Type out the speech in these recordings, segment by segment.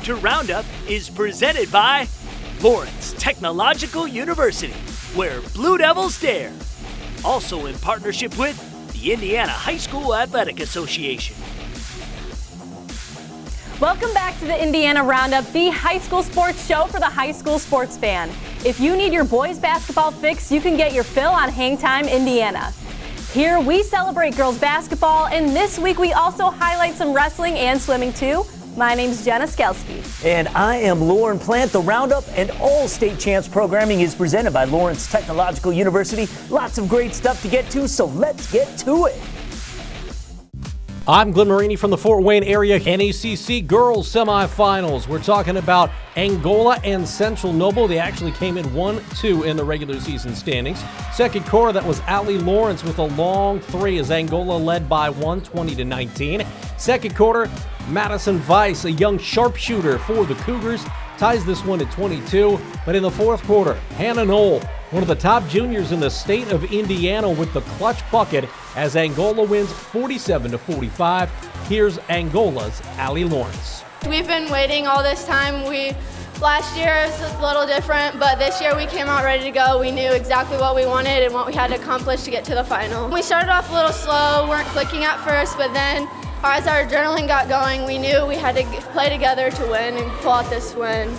to Roundup is presented by Lawrence Technological University, where Blue Devils dare. Also in partnership with the Indiana High School Athletic Association. Welcome back to the Indiana Roundup, the high school sports show for the high school sports fan. If you need your boys basketball fix, you can get your fill on Hang Time Indiana. Here we celebrate girls basketball, and this week we also highlight some wrestling and swimming too. My name's Jenna Skelski. And I am Lauren Plant. The Roundup and all state champs programming is presented by Lawrence Technological University. Lots of great stuff to get to, so let's get to it. I'm Glenn Marini from the Fort Wayne area. NACC girls semifinals. We're talking about Angola and Central Noble. They actually came in 1-2 in the regular season standings. Second quarter, that was Allie Lawrence with a long three as Angola led by 20-19. Second quarter, Madison Weiss, a young sharpshooter for the Cougars, ties this one at 22. But in the fourth quarter, Hannah Knoll, one of the top juniors in the state of Indiana, with the clutch bucket as Angola wins 47-45. Here's Angola's Allie Lawrence. We've been waiting all this time. Last year was a little different, but this year we came out ready to go. We knew exactly what we wanted and what we had to accomplish to get to the final. We started off a little slow, weren't clicking at first, but then as our adrenaline got going, we knew we had to play together to win and pull out this win.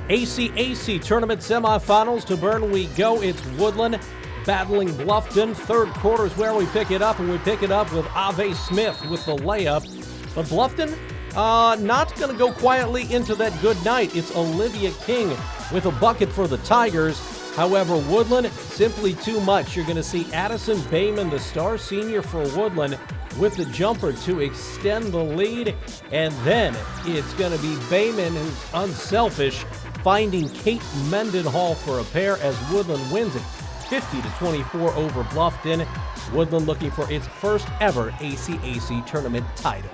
CAC Tournament Semifinals. To Bern we go. It's Woodland battling Bluffton. Third quarter is where we pick it up, and we pick it up with Ave Smith with the layup. But Bluffton not going to go quietly into that good night. It's Olivia King with a bucket for the Tigers. However, Woodland, simply too much. You're going to see Addison Bayman, the star senior for Woodland, with the jumper to extend the lead. And then it's going to be Bayman, who's unselfish, finding Kate Mendenhall for a pair as Woodland wins it 50-24 over Bluffton. Woodland looking for its first ever ACAC tournament title.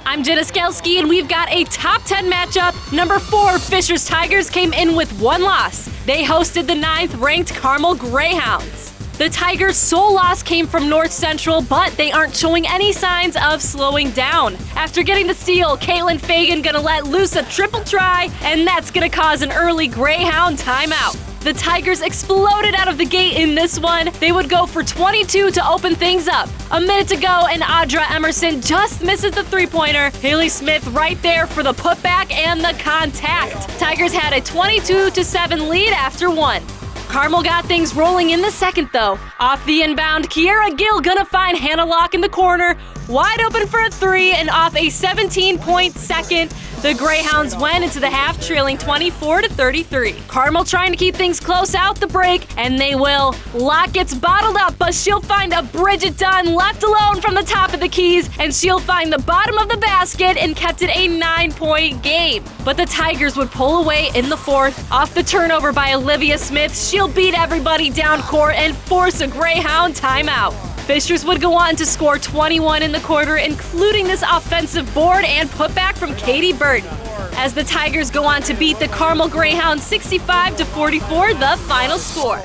I'm Jenna Skelski, and we've got a top 10 matchup. Number 4, Fishers Tigers came in with one loss. They hosted the 9th-ranked Carmel Greyhounds. The Tigers' sole loss came from North Central, but they aren't showing any signs of slowing down. After getting the steal, Caitlin Fagan gonna let loose a triple try, and that's gonna cause an early Greyhound timeout. The Tigers exploded out of the gate in this one. They would go for 22 to open things up. A minute to go, and Audra Emerson just misses the three-pointer. Haley Smith right there for the putback and the contact. Tigers had a 22-7 lead after one. Carmel got things rolling in the second, though. Off the inbound, Kiera Gill gonna find Hannah Locke in the corner, wide open for a three, and off a 17-point second, the Greyhounds went into the half trailing 24-33. Carmel trying to keep things close out the break, and they will. Locke gets bottled up, but she'll find a Bridget Dunn left alone from the top of the keys, and she'll find the bottom of the basket and kept it a 9-point game. But the Tigers would pull away in the fourth. Off the turnover by Olivia Smith, she'll beat everybody down court and force a Greyhound timeout. Fishers would go on to score 21 in the quarter, including this offensive board and putback from Katie Burton. As the Tigers go on to beat the Carmel Greyhounds 65-44, the final score.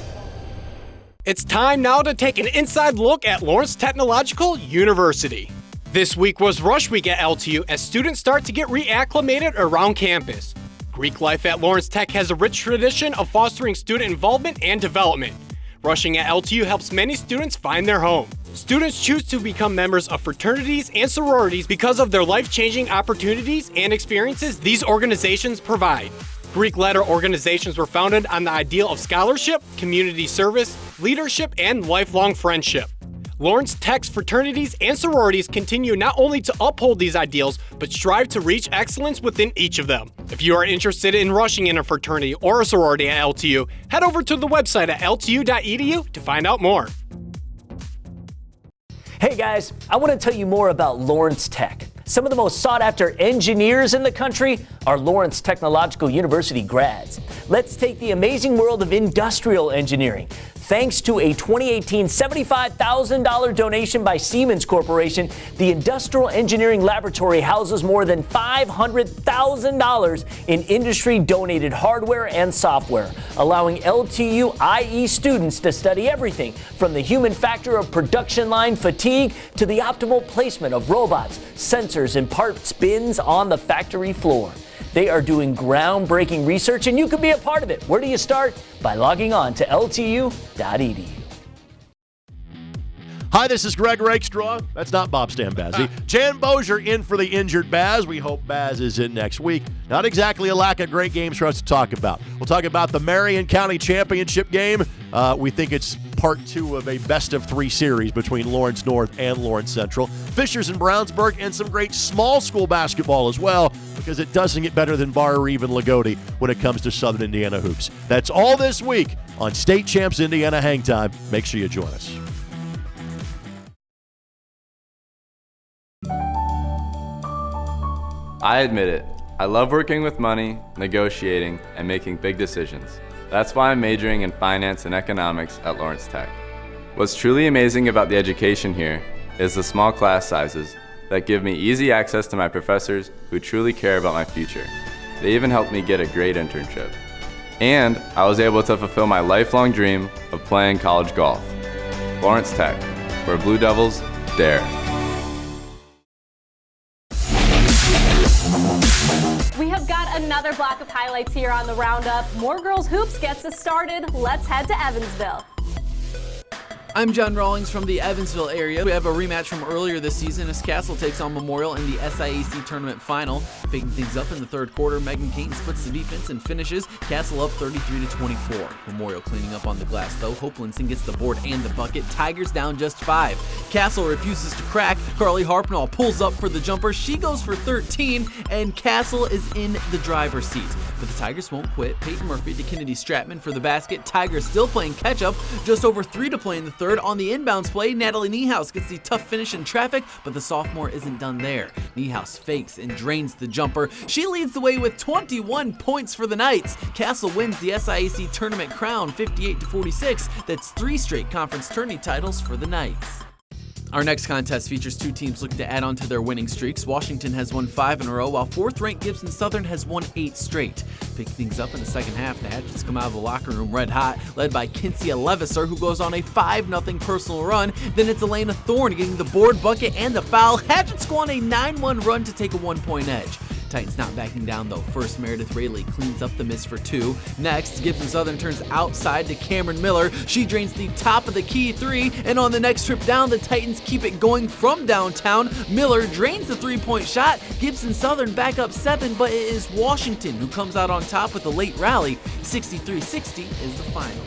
It's time now to take an inside look at Lawrence Technological University. This week was Rush Week at LTU as students start to get reacclimated around campus. Greek life at Lawrence Tech has a rich tradition of fostering student involvement and development. Rushing at LTU helps many students find their home. Students choose to become members of fraternities and sororities because of their life-changing opportunities and experiences these organizations provide. Greek-led organizations were founded on the ideal of scholarship, community service, leadership, and lifelong friendship. Lawrence Tech's fraternities and sororities continue not only to uphold these ideals, but strive to reach excellence within each of them. If you are interested in rushing in a fraternity or a sorority at LTU, head over to the website at ltu.edu to find out more. Hey guys, I want to tell you more about Lawrence Tech. Some of the most sought-after engineers in the country are Lawrence Technological University grads. Let's take the amazing world of industrial engineering. Thanks to a 2018 $75,000 donation by Siemens Corporation, the Industrial Engineering Laboratory houses more than $500,000 in industry-donated hardware and software, allowing LTU IE students to study everything from the human factor of production line fatigue to the optimal placement of robots, sensors, and parts bins on the factory floor. They are doing groundbreaking research, and you can be a part of it. Where do you start? By logging on to ltu.edu. Hi, this is Greg Rakestraw. That's not Bob Stambazzi. Chan Bozier in for the injured Baz. We hope Baz is in next week. Not exactly a lack of great games for us to talk about. We'll talk about the Marion County Championship game. We think it's part 2 of a best-of-3 series between Lawrence North and Lawrence Central. Fishers and Brownsburg, and some great small school basketball as well, because it doesn't get better than Bar or even Lagodi when it comes to Southern Indiana hoops. That's all this week on State Champs Indiana Hang Time. Make sure you join us. I admit it, I love working with money, negotiating, and making big decisions. That's why I'm majoring in finance and economics at Lawrence Tech. What's truly amazing about the education here is the small class sizes that give me easy access to my professors who truly care about my future. They even helped me get a great internship. And I was able to fulfill my lifelong dream of playing college golf. Lawrence Tech, where Blue Devils dare. We have got another block of highlights here on the Roundup. More girls hoops gets us started. Let's head to Evansville. I'm John Rawlings from the Evansville area. We have a rematch from earlier this season as Castle takes on Memorial in the SIAC Tournament Final. Picking things up in the third quarter, Megan Caton splits the defense and finishes. Castle up 33-24. Memorial cleaning up on the glass though. Hopelinson gets the board and the bucket. Tigers down just 5. Castle refuses to crack. Carly Harpnell pulls up for the jumper. She goes for 13, and Castle is in the driver's seat. But the Tigers won't quit. Peyton Murphy to Kennedy Stratman for the basket. Tigers still playing catch-up. Just over 3 to play in the third. On the inbounds play, Natalie Niehaus gets the tough finish in traffic, but the sophomore isn't done there. Niehaus fakes and drains the jumper. She leads the way with 21 points for the Knights. Castle wins the SIAC Tournament crown 58-46. That's 3 straight conference tourney titles for the Knights. Our next contest features 2 teams looking to add on to their winning streaks. Washington has won 5 in a row, while 4th-ranked Gibson Southern has won 8 straight. Picking things up in the second half, the Hatchets come out of the locker room red hot, led by Kinsia Levisser, who goes on a 5-0 personal run. Then it's Elena Thorne getting the board, bucket, and the foul. Hatchets go on a 9-1 run to take a 1-point edge. Titans not backing down though. First, Meredith Rayleigh cleans up the miss for 2. Next, Gibson Southern turns outside to Cameron Miller. She drains the top of the key 3, and on the next trip down, the Titans keep it going from downtown. Miller drains the 3-point shot. Gibson Southern back up 7, but it is Washington who comes out on top with a late rally. 63-60 is the final.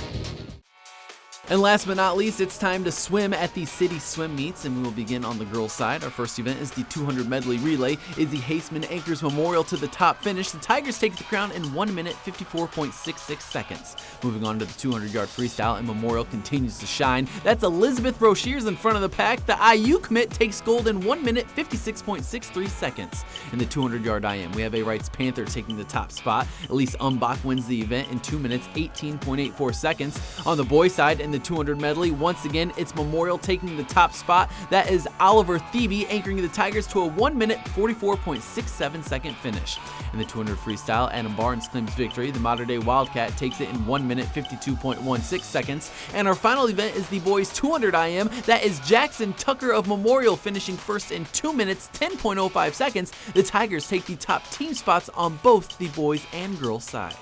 And last but not least, it's time to swim at the city swim meets, and we will begin on the girls' side. Our first event is the 200 medley relay. Izzy Haseman anchors Memorial to the top finish. The Tigers take the crown in 1 minute 54.66 seconds. Moving on to the 200-yard freestyle, and Memorial continues to shine. That's Elizabeth Rocheers in front of the pack. The IU commit takes gold in 1 minute 56.63 seconds. In the 200-yard IM, we have A. Wrights Panther taking the top spot. Elise Umbach wins the event in 2 minutes 18.84 seconds. On the boys' side, in the 200 medley, once again, it's Memorial taking the top spot. That is Oliver Thebe anchoring the Tigers to a 1 minute 44.67 second finish. In the 200 freestyle, Adam Barnes claims victory. The Mater Dei Wildcat takes it in 1 minute 52.16 seconds. And our final event is the boys 200 IM. That is Jackson Tucker of Memorial finishing first in 2 minutes 10.05 seconds. The Tigers take the top team spots on both the boys and girls sides.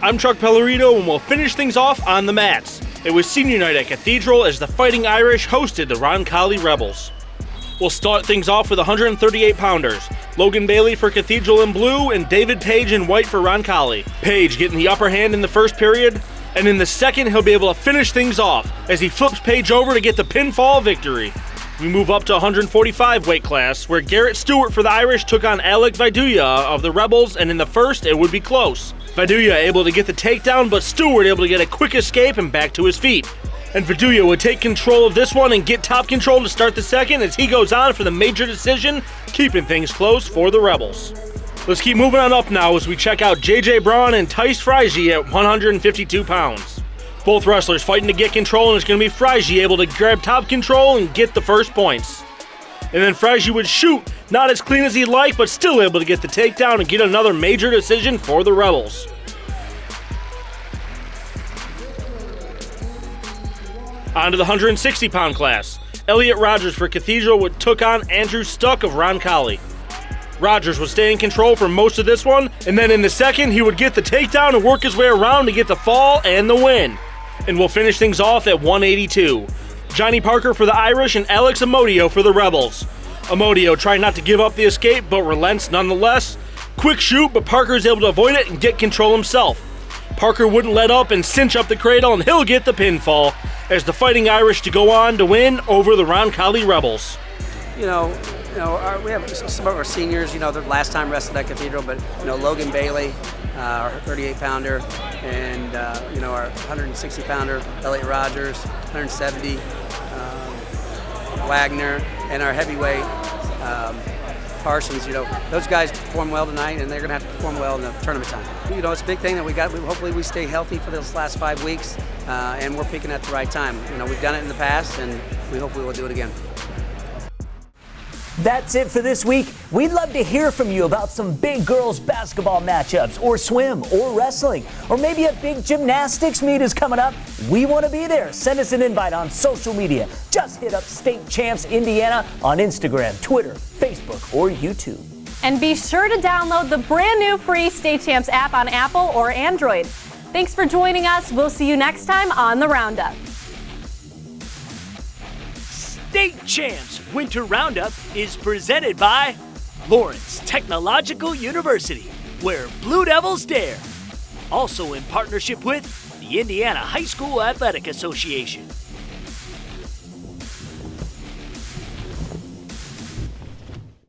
I'm Chuck Pellerito, and we'll finish things off on the mats. It was senior night at Cathedral as the Fighting Irish hosted the Roncalli Rebels. We'll start things off with 138-pounders. Logan Bailey for Cathedral in blue and David Page in white for Roncalli. Page getting the upper hand in the first period, and in the second he'll be able to finish things off as he flips Page over to get the pinfall victory. We move up to 145 weight class, where Garrett Stewart for the Irish took on Alec Viduya of the Rebels, and in the first it would be close. Viduya able to get the takedown, but Stewart able to get a quick escape and back to his feet. And Viduya would take control of this one and get top control to start the second as he goes on for the major decision, keeping things close for the Rebels. Let's keep moving on up now as we check out J.J. Braun and Tice Friese at 152 pounds. Both wrestlers fighting to get control, and it's going to be Friese able to grab top control and get the first points. And then Friese would shoot, not as clean as he'd like, but still able to get the takedown and get another major decision for the Rebels. On to the 160-pound class. Elliot Rogers for Cathedral took on Andrew Stuck of Roncalli. Rogers would stay in control for most of this one, and then in the second, he would get the takedown and work his way around to get the fall and the win. And we'll finish things off at 182. Johnny Parker for the Irish and Alex Amodio for the Rebels. Amodio trying not to give up the escape, but relents nonetheless. Quick shoot, but Parker is able to avoid it and get control himself. Parker wouldn't let up and cinch up the cradle, and he'll get the pinfall as the Fighting Irish to go on to win over the Roncalli Rebels. We have some of our seniors, their last time wrestled at Cathedral, but, Logan Bailey, our 38-pounder, and, our 160-pounder, Elliot Rogers, 170, Wagner, and our heavyweight, Parsons. Those guys perform well tonight, and they're going to have to perform well in the tournament time. It's a big thing that we got. Hopefully we stay healthy for those last 5 weeks, and we're picking at the right time. We've done it in the past, and we hopefully will do it again. That's it for this week. We'd love to hear from you about some big girls basketball matchups, or swim, or wrestling, or maybe a big gymnastics meet is coming up. We want to be there. Send us an invite on social media. Just hit up State Champs Indiana on Instagram, Twitter, Facebook, or YouTube. And be sure to download the brand new free State Champs app on Apple or Android. Thanks for joining us. We'll see you next time on the Roundup. State Champs Winter Roundup is presented by Lawrence Technological University, where Blue Devils dare. Also in partnership with the Indiana High School Athletic Association.